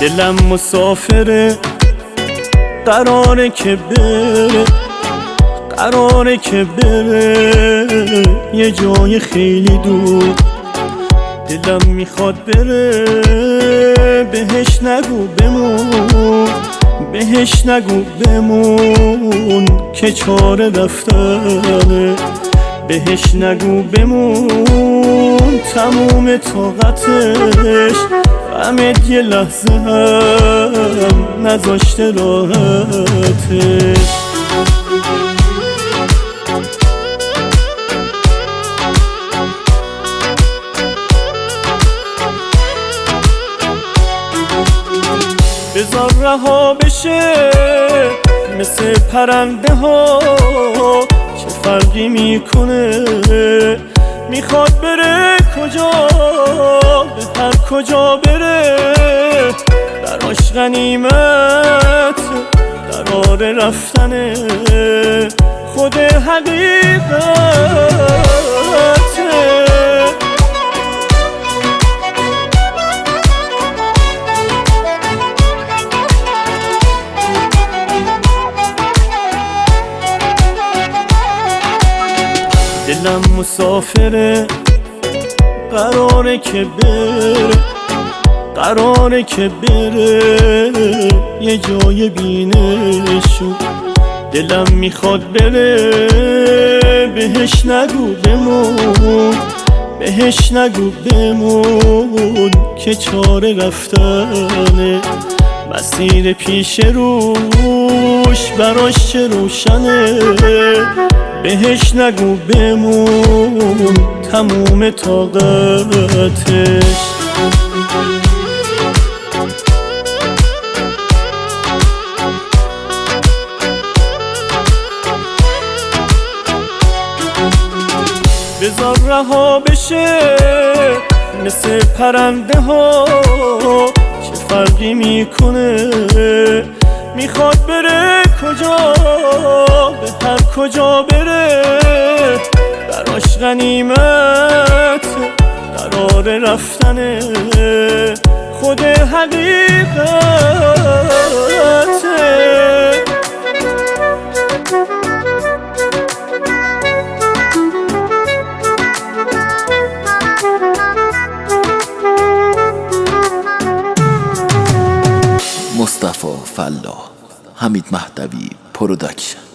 دلم مسافره، قراره که بره، قراره که بره یه جای خیلی دور. دلم میخواد بره، بهش نگو بمون، بهش نگو بمون که چاره رفتنه. بهش نگو بمون، تموم طاقتش غمت یه لحظه هم نذاشته راحتش. بذار رها بشه مثل پرنده ها، چه فرقی میکنه؟ میخواد بره کجا، به هر کجا بره براش غنیمت قرار رفتنه. خود حقیقته دلم مسافره، قراره که بره، قراره که بره یه جای بینشون. دلم میخواد بره، بهش نگو بمون، بهش نگو بمون که چاره رفتنه. مسیر پیش روش براش چه روشنه. بهش نگو بمون، تموم طاقتش. بذار رها بشه مثل پرنده ها، چه فرقی میکنه؟ میخواد بره کجا، به هر کجا بره براش غنیمت قرار رفتنه. خود حقیقته مصطفی فلاح، حمید مهدوی پروداکشن.